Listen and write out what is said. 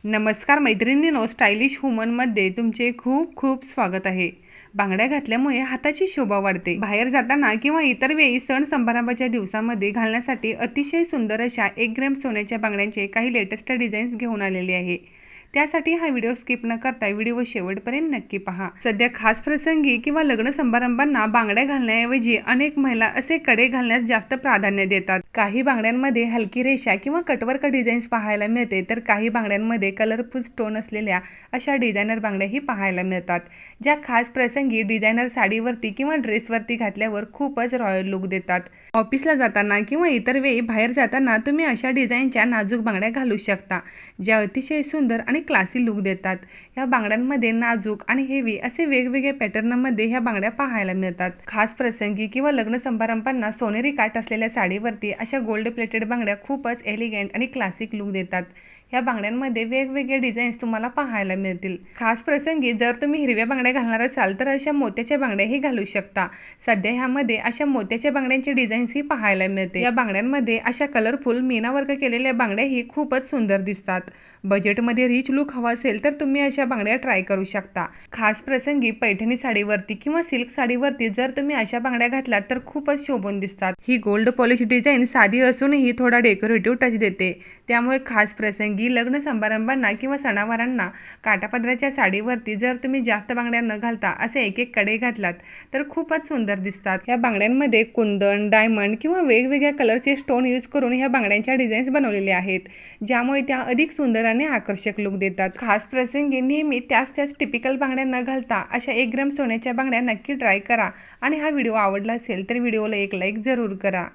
नमस्कार मैत्रिणींनो, स्टायलिश वुमनमध्ये तुमचे खूप खूप स्वागत आहे। बांगड्या घातल्यामुळे हाताची शोभा वाढते। बाहेर जाताना किंवा इतर वेळी सण समारंभाच्या दिवसांमध्ये घालण्यासाठी अतिशय सुंदर अशा 1 ग्रॅम सोन्याच्या बांगड्यांचे काही लेटेस्ट डिझाईन्स घेऊन आलेले आहे। त्यासाठी हा व्हिडिओ स्किप न करता व्हिडिओ शेवटपर्यंत नक्की पहा। सध्या खास प्रसंगी किंवा लग्न समारंभांना बांगड्या घालण्याऐवजी अनेक महिला असे कडे घालण्यास जास्त प्राधान्य देतात। काही बांगड्यांमध्ये हलकी रेषा किंवा कटवर्क डिझाईन्स पाहायला मिळते, तर काही बांगड्यांमध्ये कलरफुल स्टोन असलेल्या अशा डिझायनर बांगड्याही पाहायला मिळतात, ज्या खास प्रसंगी डिझायनर साडीवरती किंवा ड्रेसवरती घातल्यावर खूपच रॉयल लुक देतात। ऑफिसला जाताना किंवा इतर वेळी बाहेर जाताना तुम्ही अशा डिझाईनच्या नाजूक बांगड्या घालू शकता, ज्या अतिशय सुंदर आणि क्लासी लुक देतात। या बांगड्यांमध्ये नाजूक आणि हेवी असे वेगवेगळे पॅटर्नमध्ये ह्या बांगड्या पाहायला मिळतात। खास प्रसंगी किंवा लग्न समारंभांना सोनेरी काठ असलेल्या साडीवरती अशा गोल्ड प्लेटेड बांगड्या खूपच एलिगंट आणि क्लासिक लुक देतात। या बांगड्यांमध्ये वेगवेगळे डिझाईन्स तुम्हाला पाहायला मिळतील। खास प्रसंगी जर तुम्ही हिरव्या बांगड्या घालणार असाल तर अशा मोत्याच्या बांगड्याही घालू शकता। सध्या ह्यामध्ये अशा मोत्याच्या बांगड्यांची डिझाईन्सही पाहायला मिळते। या बांगड्यांमध्ये अशा कलरफुल मीना वर्क केलेल्या बांगड्याही खूपच सुंदर दिसतात। बजेटमध्ये रिच लुक हवा असेल तर तुम्ही अशा बांगड्या ट्राय करू शकता। खास प्रसंगी पैठणी साडीवरती किंवा सिल्क साडीवरती जर तुम्ही अशा बांगड्या घातलात तर खूपच शोभून दिसतात। ही गोल्ड पॉलिश डिझाईन साधी असूनही थोडा डेकोरेटिव्ह टच देते, त्यामुळे खास प्रसंगी लग्न समारंभांना किंवा सणावारांना काठापदराच्या साडीवरती जर तुम्ही जास्त बांगड्या न घालता असे एक एक कडे घातलात तर खूपच सुंदर दिसतात। या बांगड्यांमध्ये कुंदन, डायमंड किंवा वेगवेगळ्या कलरचे स्टोन यूज करून ह्या बांगड्यांच्या डिझाईन्स बनवलेले आहेत, ज्यामुळे त्या अधिक सुंदर आणि आकर्षक लुक देतात। खास प्रसंगी नेहमी त्याच टिपिकल बांगड्या न घालता अशा 1 ग्रॅम सोन्याच्या बांगड्या नक्की ट्राय करा। आणि हा व्हिडिओ आवडला असेल तर व्हिडिओला एक लाईक जरूर करा।